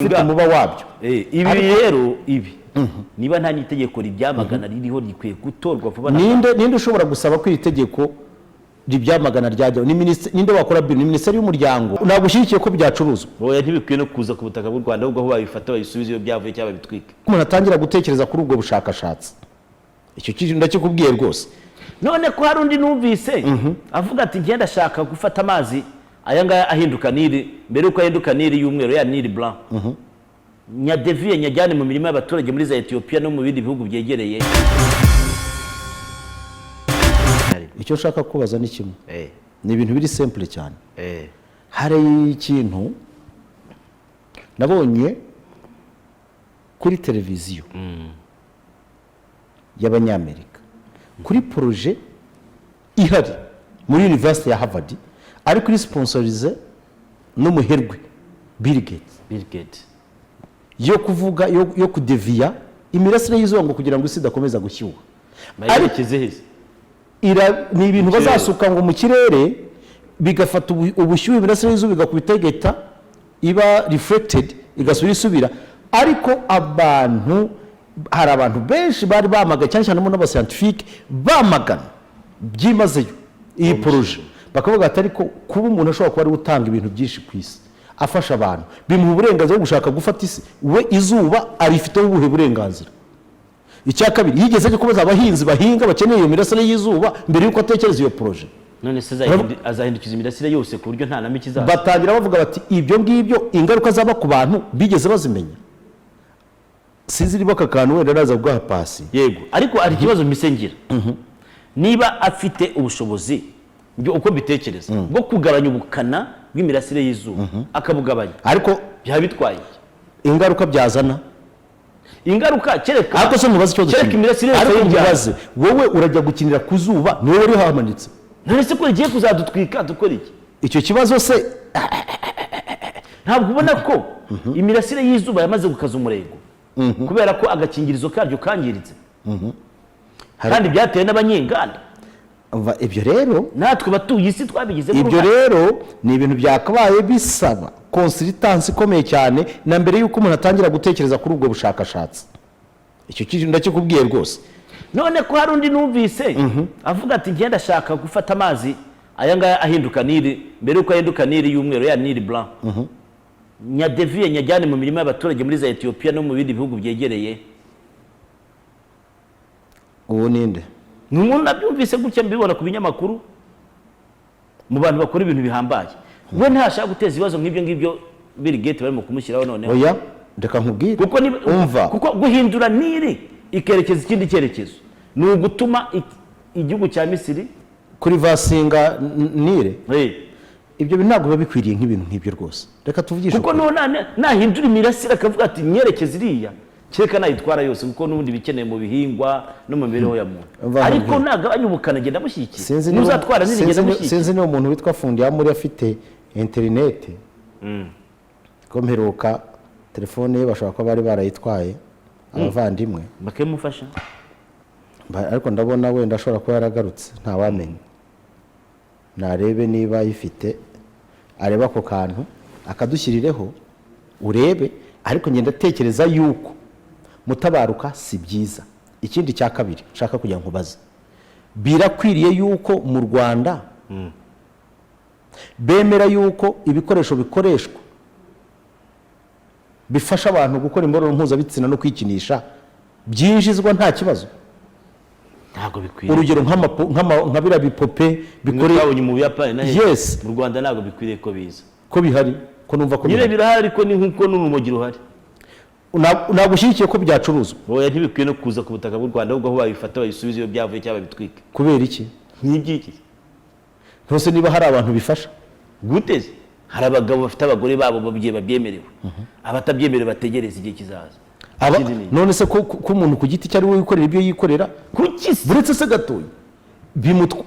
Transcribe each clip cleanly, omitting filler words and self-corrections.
muba wabyo ibi rero ibi niba nta n'itegeko ribyamagana ririho rikwiye gutorwa vuba ninde ushobora gusaba ko iri tegeko ribyamagana ryajyaho ninde wakora biro ni minisiteri y'umuryango nagushyigikiye ko byacuruzwa oya ntibikwiye no kuza ku butaka bw'u Rwanda ahubwo aho babifata babisubize iyo byavuye cyangwa babitwike umuntu atangira gutekereza kuri ubwo bushakashatsi icyo kintu ndakikubwiye rwose none ko hari undi numvise avuga ati ngenda ashaka gufata amazi aya ngaya ahinduka niri mbere uko ahinduka niri y'umweru ya niri blanc nyadeviye nyajyane mu mirimo y'abaturage muri za Ethiopia no mu bindi bihugu byegereye. Icyo shaka kubaza ni kimwe ni ibintu biri simple cyane hari ikintu nabonye kuri televiziyo y'abanyamerika kuri projet ihari muri University ya Harvard ari kuri sponsorize n'umuherwe Bill Gates yo kuvuga yo kudeviya imirasire y'izuba ngo kugira ngo isi idakomeza gushyuha ni ibintu bazasuka ngo mu kirere bigafata ubushyuhe imirasire y'izuba igakubita iba reflected igasubira isubira ariko hari abantu benshi bari bamagana cyane cyane n'abascientifique bamagana byimazeyo iyi projet bakavuga ati ariko kuba umuntu ashobora kuba ari gutanga ibintu byinshi ku isi afasha abantu bimuha uburenganzira bwo gushaka gufata isi we izuba arifiteho ubuhe burenganzira. Icya kabiri yigeze gukomeza abahinzi bahinga bakeneye iyo mirasire y'izuba mbere yuko atekereza iyo projet none se azahindukiza imirasire yose ku buryo nta nami kizaza batangira bavuga bati ibyo ngibyo ingaruka zaba ku bantu bigeze bazimenya sinzi riba kakantu wenda naza bwa pasi yego ariko ari kibazo misengera niba afite ubushobozi byo uko bitekereza bwo kugabanya ubukana bw'imirasire y'izuba akabugabanya ariko byabitwaye ingaruka byazana ingaruka kereka ariko se mubaze cyo imirasire y'izuba wowe urajya gukinira ku zuba niwe uri hamanitse none se ko igiye kuzadutwika dukora iki icyo kibazo se ntabwo ubona ko imirasire y'izuba yamaze gukaza umurego kubera ko agakingirizo karyo kangiritse kandi byatewe n'abanyenganda ibyo rero natwe batuye isi twabigizemo ibyo rero ni ibintu byakabaye bisaba consultance ikomeye cyane na mbere yuko umuntu atangira gutekereza kuri ubwo bushakashatsi icyo kintu ndakikubwiye rwose none ko hari undi numvise avuga ati ngenda ashaka gufata amazi aya ngaya ahinduka niri mbere uko ahinduka niri y'umweru ya niri blanc nyadeviye nyajyane mu mirimo y'abaturage muri za Ethiopia no mu bindi bihugu byegereye uwo ninde n'umuntu nabyumvise gutya mbibona ku binyamakuru mu bantu bakora ibintu bihambaye we ntashaka guteza ibibazo nk'ibyo ngibyo Bill Gates barimo kumushyiraho none oya ndeka nkubwire kuko guhindura niri ikerekeza ikindi cyerekezo ni ugutuma igihugu cya Misiri kuri vasinga nire ibyo bintu ntabwo biba bikwiriye nk'ibintu nk'ibyo rwose reka tuvugishe kuko nahindura imirasire akavuga ati nyerekeza iriya kereka nayitwara yose kuko n'ubundi bikeneye mu bihingwa no mu mibereho ya muntu ariko nagabanya ubukana genda mushyikira n'uzatwara n'igenda mushyikira sinzi niyo muntu witwa Fundi yamuri afite internet ko mperuka telefone ye bashobora kuba bari barayitwaye abavandimwe bakemufasha ariko ndabona wenda ashobora kuba yaragarutse nta wamenya narebe niba yifite areba ako kantu akadushyirireho urebe ariko ngenda tekereza yuko mutabaruka si byiza. Ikindi cya kabiri nshaka kujya nkubaza birakwiriye yuko mu Rwanda bemera yuko ibikoresho bikoreshwa bifasha abantu gukora imibonano mpuzabitsina no kwikinisha byinjizwa nta kibazo ntago bikwiye urugero nka bira bipope bikoreye mu Buyapani na yes mu Rwanda ntago bikwiriye ko biza ko bihari ko numva ko birahari ariko ni nkuko n'urumogi ruhari nagushyigikiye ko byacuruzwa oya ntibikwiye no kuza ku butaka bw'u Rwanda ahubwo aho babifata babisubize iyo byavuye cyangwa babitwike kubera iki nk'igiki ntose niba hari abantu bifasha guteze hari abagabo bafite abagore babo babigiye babyemerewe abatabyemerewe bategereza igihe kizaza none se ko umuntu ku giti cyari we wikorera ibyo yikorera buretse se gatoya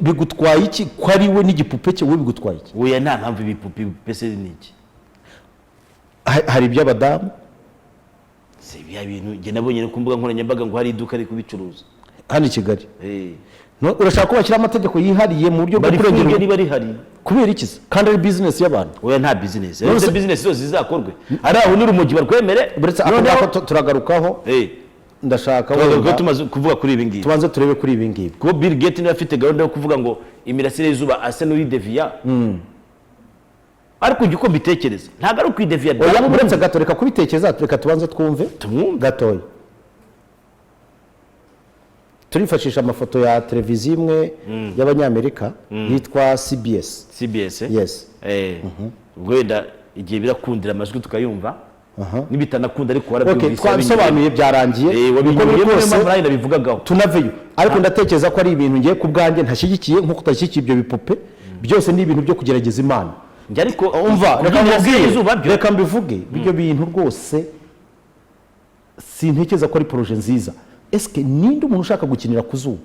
bigutwaye iki ko ari we n'igipupe cye we bigutwaye iki oya nta mpamvu ibipupe pese n'iki hari iby'abadamu si bya bintu nge nabonye ku mbuga nkoranyambaga ngo hari iduka ari kubicuruza hano i Kigali urashaka ko bashyira amategeko yihariye mu buryo bwo kurengera niba rihari kubera iki kandi ari business y'abantu oya nta business ese business zose zizakorwe ari aho n'urumogi barwemere buretse ako turagarukaho ndashaka ko tumaze kuvuga kuri ibi ngibi tubanze turebe kuri ibi ngibi ko Bill Gates niba afite gahunda yo kuvuga ngo imirasire y'izuba ase n'uyideviya ariko uko mbitekereza ntabwo ari ukwideviya buretse gato reka kubitekereza reka tubanze twumve gatoya turifashisha amafoto ya televiziyo imwe y'abanyamerika yitwa CBS yes ubwo wenda igihe birakundira amajwi tukayumva nibitanakunda ariko warabyumvise twabisobanuye byarangiye wabinyoye bivugagaho tunaveyo ariko ndatekereza ko ari ibintu ngiye ku bwanjye ntashyigikiye nk'uko utashyigikiye ibyo bipupe byose ni ibintu byo kugerageza Imana ariko umva reka mbivuge ibyo bintu rwose sintekereza ko ari projet nziza eske ninde umuntu ushaka gukinira ku zuba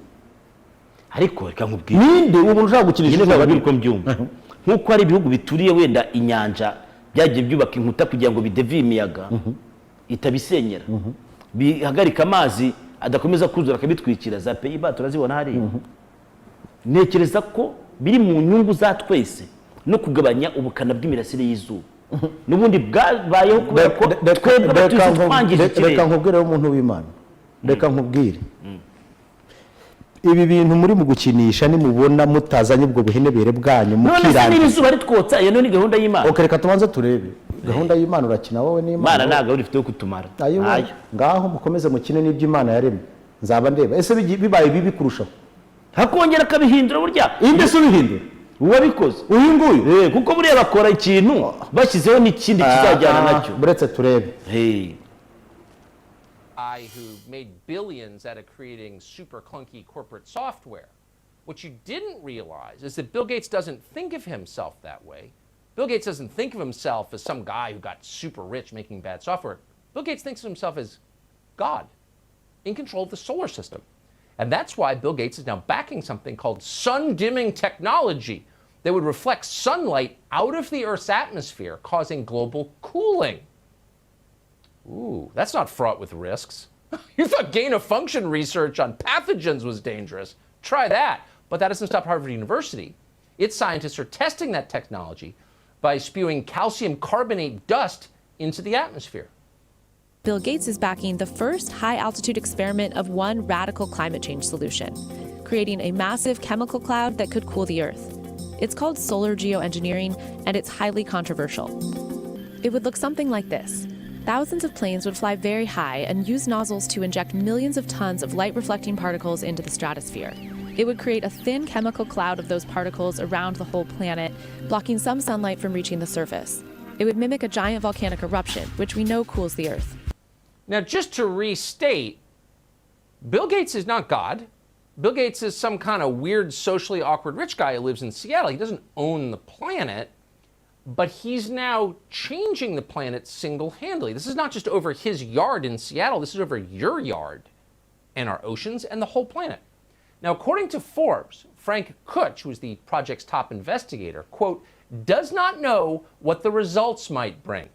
ariko reka nkubwire ninde umuntu ushaka gukinira izuba biriko mbyumva nkuko ari ibihugu bituriye wenda inyanja byagiye byubaka inkuta kugira ngo bideviye imiyaga itabisenyera bihagarika amazi adakomeza kuzura akabitwikira za Pays-Bas turazibona hari nekereza ko biri mu nyungu za twese no kugabanya ubukana bw'imirasire y'izuba n'ubundi bwabayeho kubera ko twebwe batuzi twangije ikirere reka nkubwire umuntu w'Imana reka nkubwire ibi bintu muri mu gukinisha nimubona mutazanye ubwo buhenebere bwanyu mukirana none se izuba ritwotsa iyo ni gahunda y'Imana reka tubanze turebe gahunda y'Imana urakina wowe n'Imana ntabwo urifite kutumara ayo ngaho mukomeze mukine n'ibyo Imana yaremye nzaba ndeba ese bibaye bibi kurushaho hakongera akabihindura burya inde se ubihindura uwabikoze uyu nguyu kuko buriya bakora ikintu bashyizeho n'ikindi kizajyana nacyo buretse turebe who made billions out of creating super clunky corporate software. What you didn't realize is that Bill Gates doesn't think of himself that way. Bill Gates doesn't think of himself as some guy who got super rich making bad software. Bill Gates thinks of himself as God in control of the solar system. And that's why Bill Gates is now backing something called sun-dimming technology that would reflect sunlight out of the Earth's atmosphere, causing global cooling. Ooh, that's not fraught with risks. You thought gain-of-function research on pathogens was dangerous. Try that. But that doesn't stop Harvard University. Its scientists are testing that technology by spewing calcium carbonate dust into the atmosphere. Bill Gates is backing the first high-altitude experiment of one radical climate change solution, creating a massive chemical cloud that could cool the Earth. It's called solar geoengineering, and it's highly controversial. It would look something like this. Thousands of planes would fly very high and use nozzles to inject millions of tons of light-reflecting particles into the stratosphere. It would create a thin chemical cloud of those particles around the whole planet, blocking some sunlight from reaching the surface. It would mimic a giant volcanic eruption, which we know cools the Earth. Now, just to restate, Bill Gates is not God. Bill Gates is some kind of weird, socially awkward rich guy who lives in Seattle. He doesn't own the planet. But he's now changing the planet single-handedly. This is not just over his yard in Seattle. This is over your yard and our oceans and the whole planet. Now, according to Forbes, Frank Kutch, who's the project's top investigator, quote, does not know what the results might bring.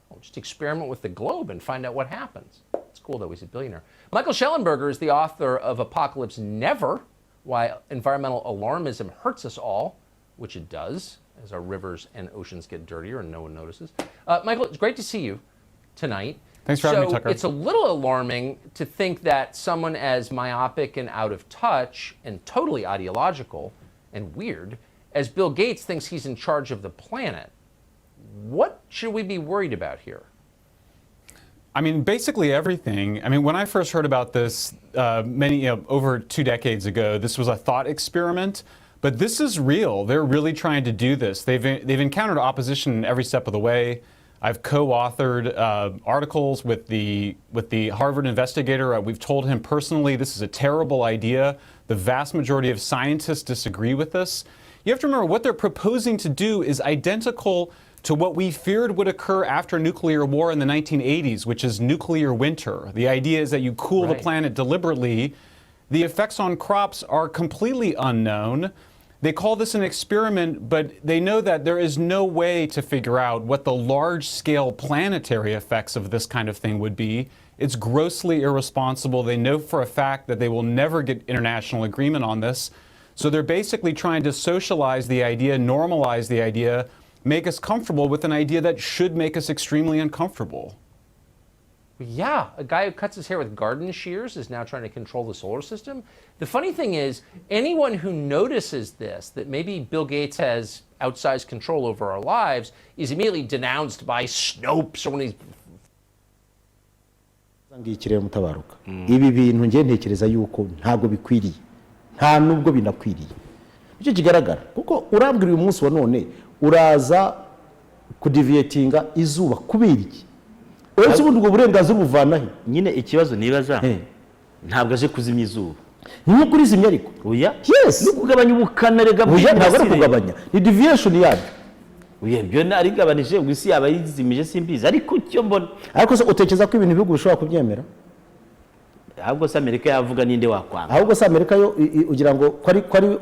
Well, just experiment with the globe and find out what happens. It's cool, though. He's a billionaire. Michael Schellenberger is the author of Apocalypse Never, Why Environmental Alarmism Hurts Us All, which it does, as our rivers and oceans get dirtier and no one notices. Michael, it's great to see you tonight. Thanks for having me, Tucker. It's a little alarming to think that someone as myopic and out of touch and totally ideological and weird as Bill Gates thinks he's in charge of the planet. What should we be worried about here? I mean, basically everything. I mean, when I first heard about this over 2 decades ago, this was a thought experiment. But this is real. They're really trying to do this. They've encountered opposition every step of the way. I've co-authored articles with the Harvard investigator. We've told him personally this is a terrible idea. The vast majority of scientists disagree with this. You have to remember what they're proposing to do is identical to what we feared would occur after nuclear war in the 1980s, which is nuclear winter. The idea is that you cool the planet deliberately. The effects on crops are completely unknown. They call this an experiment, but they know that there is no way to figure out what the large-scale planetary effects of this kind of thing would be. It's grossly irresponsible. They know for a fact that they will never get international agreement on this. So they're basically trying to socialize the idea, normalize the idea, make us comfortable with an idea that should make us extremely uncomfortable. Yeah, a guy who cuts his hair with garden shears is now trying to control the solar system. The funny thing is, anyone who notices this, that maybe Bill Gates has outsized control over our lives, is immediately denounced by Snopes or one of these. Ngikire mutabaruka. Ibi bintu ngiye ntekereza yuko ntago bikwiriye. Nta nubwo binakwiriye. Icyo kigaragara kuko urambwira uyu munsi wa none uraza kudeviatinga izuba kubera iki? Uretse ubundi ubwo burenganzira buvanahe? Nyine ikibazo nibaza ntabwo aje kuzimya izuba. Ni kuri zimya ariko. Oya. Yes. No kugabanya ubukana bwa Oya ntabwo ari kugabanya. Ni deviation yabyo. Oya byo nari gabanije gusi yaba yizimije simbizi ariko cyo mbona. Ariko se utekereza ko ibintu bihugu bishobora kubyemera? Ahubwo se Amerika yavuga ninde wakwanga. Ahubwo se Amerika yo ugira ngo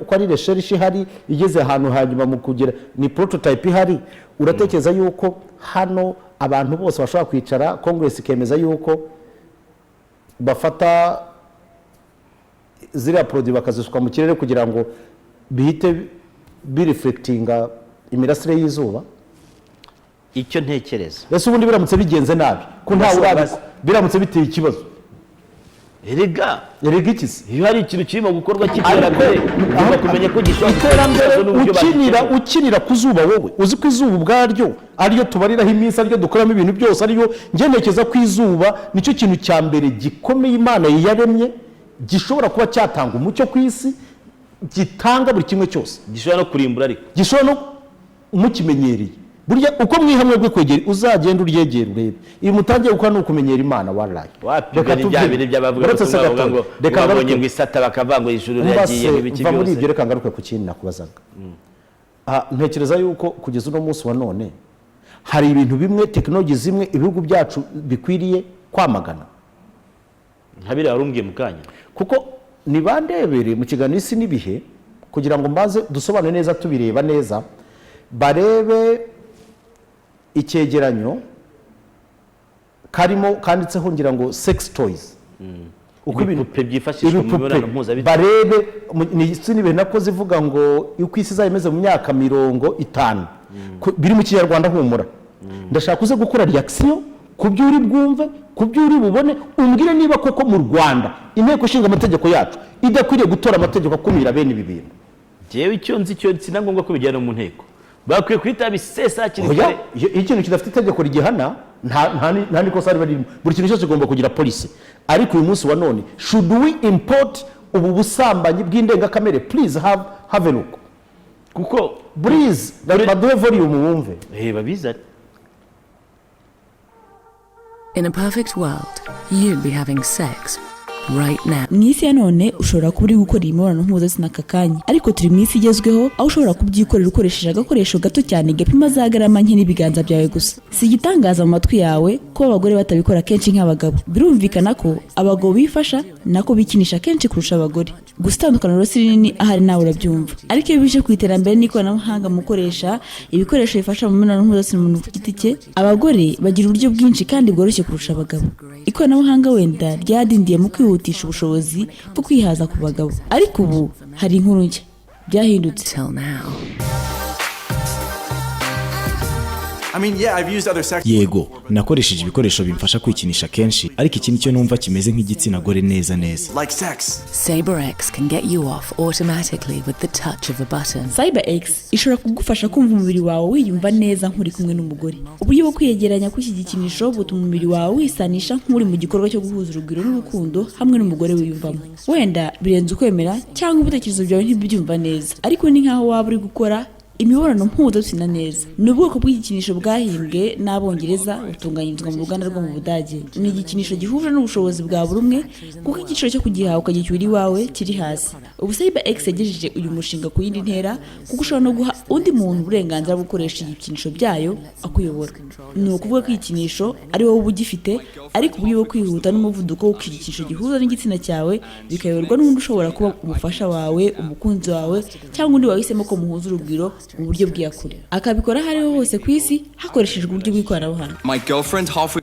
kwari research ihari igeze ahantu hanyuma mu kugira ni prototype ihari uratekereza yuko hano abantu bose bashobora kwicara Congress ikemeza yuko bafata ziriya produit bakazisuka mu kirere kugira ngo bihite bireflectinga imirasire y'izuba? Icyo ntekereza. Ese ubundi biramutse bigenze nabi ko nta urabizi biramutse biteye ikibazo. Erega ikisi iyo hari ikintu kirimo gukorwa cy'iterambere ugomba kumenya ko iterambere ukinira kuzuba wowe uzi ko izuba ubwaryo ariyo tubariraho iminsi ariyo dukoramo ibintu byose ariyo ngenekeza ko izuba nicyo kintu cya mbere gikomeye Imana yaremye gishobora kuba cyatanga umucyo ku isi gitanga buri kimwe cyose gishobora no kurimbura ariko gishobora no umukimenyereye burya uko mwihamwe bwo kwegera uzagenda uryegera urebe iyi mutangiye gukora no kumenyera Imana wallahi reka tubyabire by'abavuga ngo babonye ngo isata bakavango ijuru yagiye n'ibiki byose muri ibyo reka ngaruke ku kintu nakubazaga ntekereza yuko kugeza uno munsi wa none hari ibintu bimwe technology zimwe ibihugu byacu bikwiriye kwamagana ntabire warumbwiye mukanya kuko ni bandebere mu kiganiro isi nibihe kugira ngo mbaze dusobanure neza tubireba neza barebe icyegeranyo karimo kanditseho ngira ngo sex toys uko ibintu byifashishwa mu mibonano mpuzabitsina barebe ni sinibe nako zivuga ngo uko isi zayemeze mu myaka 50 biri mu kinyarwanda humura ndashaka uze gukora reaction kubyo uri bwumve kubyo uri bubone umbwire niba koko mu Rwanda inteko ishinga amategeko yacu idakwiriye gutora amategeko akumira bene ibi bintu. Jewe icyo nzi cyo sinangombwa ko bijyana mu nteko bakwiye kwita bisesa kirikare ikintu kidafite itegeko rigihana nta nikosa ari barimo buri kintu cyose kigomba kugira policy ariko uyu munsi wa none should we import ubu busambanyi bw'indengakamere please have a look kuko please baduhe volume wumve babiza. In a perfect world you'd be having sex right now. Mwisi ya none ushobora kuba uri gukora imibonano mpuzabitsina aka kanya ariko turi mwisi igezweho aho ushobora kubyikorera ukoresheje agakoresho gato cyane gapima za garama nke n'ibiganza byawe gusa. Si igitangaza mu matwi yawe ko abagore batabikora kenshi nk'abagabo. Birumvikana ko abagabo bifasha nako bikinisha kenshi kurusha abagore. Gusa itandukaniro si rinini ahari nawe urabyumva. Ariko iyo bije ku iterambere n'ikoranabuhanga mu gukoresha ibikoresho bifasha mu mibonano mpuzabitsina umuntu ku giti cye, abagore bagira uburyo bwinshi kandi bworoshye kurusha abagabo. Ikoranabuhanga wenda ryadindiye mu kwihutisha ubushobozi bwo kwihaza ku bagabo ariko ubu hari inkuru nshya byahindutse. Yego nakoresheje ibikoresho bimfasha kwikinisha kenshi ariko iki nicyo numva kimeze nk'igitsina gore neza neza. CyberX can get you off automatically with the touch of a button. CyberX ishobora kugufasha kumva umubiri wawe wiyumva neza nk'uri kumwe n'umugore. Uburyo bwo kwiyegeranya kw'iki gikinisho butuma umubiri wawe wisanisha nk'uri mu gikorwa cyo guhuza urugwiro n'urukundo hamwe n'umugore wiyumvamo. Wenda birenze ukwemera cyangwa ibitekerezo byawe ntibyumva neza ariko ni nkaho waba uri gukora imibonano mpuzabitsina neza. Ni ubwoko bw'igikinisho bwahimbwe n'Abongereza butunganyirizwa mu ruganda rwo mu Budage. Ni igikinisho gihuje n'ubushobozi bwa buri umwe kuko igiciro cyo kugihaha ukagicyura iwawe kiri hasi. Ubu CyberX yagejeje uyu mushinga ku yindi ntera kuko ushobora no guha undi muntu uburenganzira bwo gukoresha igikinisho byayo akuyobora. Ni ukuvuga ko igikinisho ari wowe uba ugifite ariko uburyo bwo kwihuta n'umuvuduko wo kwigikisha gihuza n'igitsina cyawe bikayoborwa n'undi ushobora kuba umufasha wawe, umukunzi wawe cyangwa undi wahisemo ko muhuza urugwiro mu buryo bw'iyakure, akabikora aho ariho hose ku isi hakoreshejwe uburyo bw'ikoranabuhanga.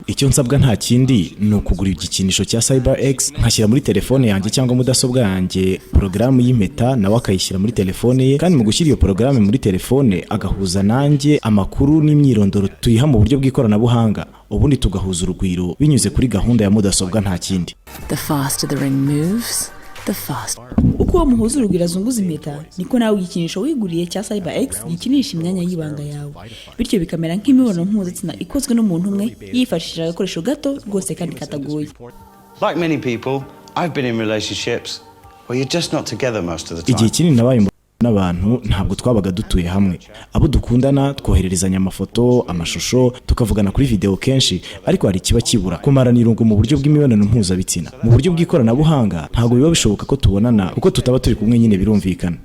Icyo nsabwa nta kindi ni ukugura igikinisho cya CyberX nkashyira muri telefone yanjye cyangwa mudasobwa yanjye porogaramu y'impeta, nawe akayishyira muri telefone ye, kandi mu gushyira iyo porogaramu muri telefone agahuza nanjye amakuru n'imyirondoro tuyiha mu buryo bw'ikoranabuhanga, ubundi tugahuza urugwiro binyuze kuri gahunda ya mudasobwa nta kindi. The faster the ring moves, the faster. Uko muhuza urugwiro azunguza impeta niko nawe igikinisho wiguriye cya CyberX gikinisha imyanya y'ibanga yawe, bityo bikamera nk'imibonano mpuzabitsina ikozwe n'umuntu umwe yifashishije agakoresho gato rwose kandi katagoye. Like many people, I've been in relationships where you're just not together most of the time. Igihe kinini nabaye n'abantu ntabwo twabaga dutuye hamwe, abo dukundana twohererezanya amafoto, amashusho, tukavugana kuri video kenshi, ariko hari kiba kibura kumarana irungu mu buryo bw'imibonano mpuzabitsina. Mu buryo bw'ikoranabuhanga ntabwo biba bishoboka ko tubonana kuko tutaba turi kumwe, nyine birumvikana.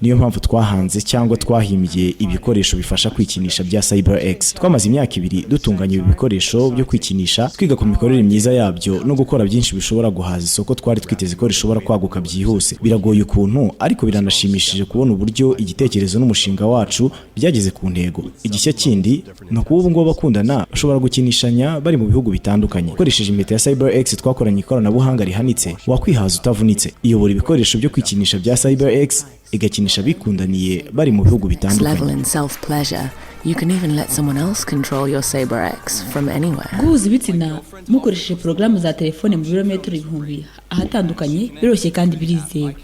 Niyo mpamvu twahanze cyangwa twahimbye ibikoresho bifasha kwikinisha bya CyberX. Twamaze imyaka 2 dutunganya ibi bikoresho byo kwikinisha, twiga ku mikorere myiza yabyo no gukora byinshi bishobora guhaza isoko twari twiteze ko rishobora kwaguka byihuse. Biragoye ukuntu, ariko biranashimishije kubona uburyo igitekerezo n'umushinga wacu byageze ku ntego. Igishya kindi no kuba ngo bakundana bashobora gukinishanya bari mu bihugu bitandukanye. Ukoresheje impeta ya CyberX twakoranye ikoranabuhanga rihanitse, wakwihaza utavunitse. Iyobora ibikoresho byo kwikinisha bya CyberX igakinisha bikundaniye bari mu bihugu bitandukanye. Level in self pleasure. You can even let someone else control your CyberX from anywhere. Guhuza ibitsina mukoresheje porogaramu za telefone mu birometero 1000 ahatandukanye biroroshye kandi birizewe.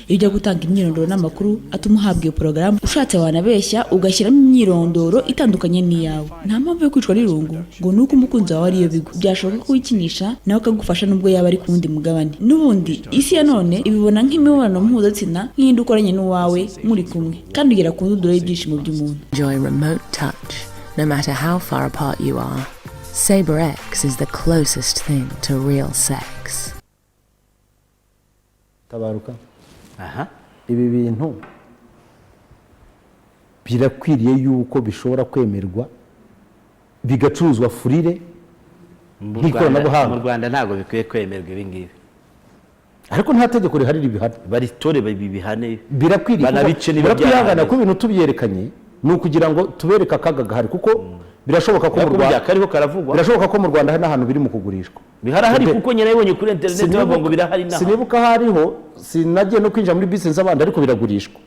Ibyo gutanga imyirondoro n'amakuru atuma uhabwa iyo porogaramu, ushatse wanabeshya ugashyiramo imyirondoro itandukanye n'iyawe. Nta mpamvu yo kwicwa n'irungu ngo nuko umukunzi wawe ariyo bigo. Byashoboka ko wikinisha nawe akagufasha nubwo yaba ari ku wundi mugabane. N'ubundi isi ya none ibibona nk'imibonano mpuzabitsina nk'indi ukoranye n'uwawe muri kumwe, kandi ugera ku ndunduro y'ibyishimo by'umuntu. Enjoy remote touch, no matter how far apart you are. CyberX is the closest thing to real sex. Tabaruka. Aha. Ibi bintu birakwiriye yuko bishobora kwemerwa bigacuruzwa furire nk'ikoranabuhanga. Mu Rwanda ntabwo bikwiye kwemerwa ibi ngibi, ariko nta tegeko rihari ribihana. baritore babihane, birakwiriye banabice birakwihangana ko ibintu tubyerekanye ni ukugira ngo tubereke akaga gahari, kuko birashoboka ko mu Rwanda kariho karavugwa, birashoboka ko mu Rwanda hari n'ahantu biri mu kugurishwa. Birahari kuko nyine nabonye kuri internet bavuga ngo birahari naho. Sinibuka hariho, sinagiye no kwinjira muri business abandi, ariko biragurishwa.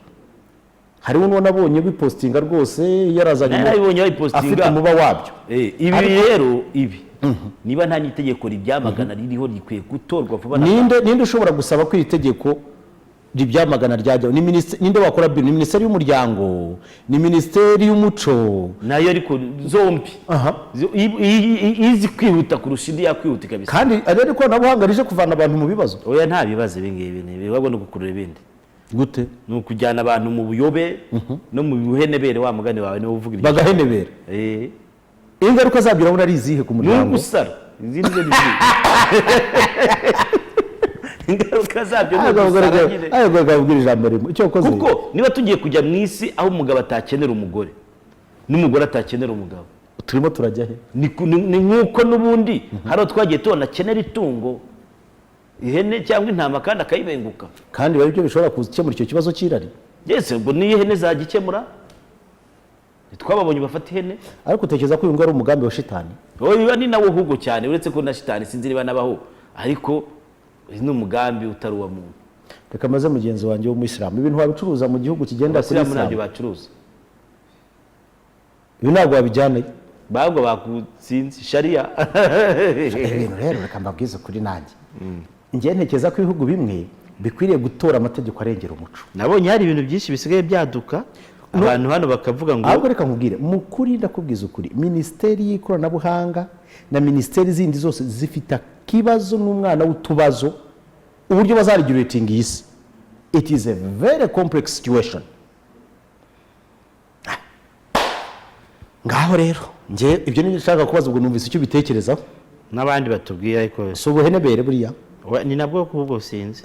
Hariho n'uwo nabonye bipostinga rwose yarazanye afite umuba wabyo. Ibi rero ibi niba nta n'itegeko ribyamagana ririho rikwiye gutorwa vuba. Ninde ushobora gusaba ko itegeko ribyamagana ryajya? Ni minisiteri, ninde wakora bill? Ni minisiteri y'umuryango, ni minisiteri y'umuco, nayo ariko zombi izi kwihuta kurusha indi yakwihuta kabisa. kandi ariko nabuhanga rije kuvana abantu mu bibazo. Oya nta bibazo ibi ngibi, bibabona gukurura ibindi. Gute? Ni ukujyana abantu mu buyobe no mu buhenebere, wa mugani wawe niwo uvuga ibyo bagahenebera. Ingaruka zabyo urabona ari izihe ku muryango? Ni gusara izindi zo nizi ingaruka zabyo ni gusara nyine. Ayo gabwira ijambo rimwe icyo koze, kuko niba tugiye kujya mu isi aho umugabo atakenera umugore n'umugore atakenera umugabo, turimo turajya he? ni nk'uko n'ubundi hari twagiye tubona akenera itungo, ihene cyangwa intama, kandi akayibenguka, kandi bari byo bishobora gukemura icyo kibazo cy'irari. Yese ngo niyo ihene zagikemura, twababonye bafata ihene. Ariko utekereza ko uyu ngo ari umugambi wa shitani? Oya ni nawo ahubwo cyane, uretse ko na shitani sinzi niba nabaho, ariko ni umugambi utari uwa muntu. Reka maze mugenzi wanjye w'umuyisilamu, ibintu wabicuruza mu gihugu kigenda kuri Islam nabyo bacuruza, ibi ntabwo wabijyana babwo bakutsinze sharia. Ibintu rero reka mbabwize kuri nanjye, njye ntekereza ko ibihugu bimwe bikwiriye gutora amategeko arengera umuco. Nabonye hari ibintu byinshi bisigaye byaduka, abantu hano bakavuga ngo ahubwo reka nkubwire mukuri, ndakubwiza ukuri, minisiteri y'ikoranabuhanga na minisiteri zindi zose zifite akibazo n'umwana w'utubazo uburyo bazarigurating isi. It is a very complex situation. Ngaho rero nje ibyo ni nshaka kubaza, ubwo numvise icyo bitekerezaho n'abandi batubwiye, ariko so ubuhenebere buriya ni nabwo kubwo sinzi.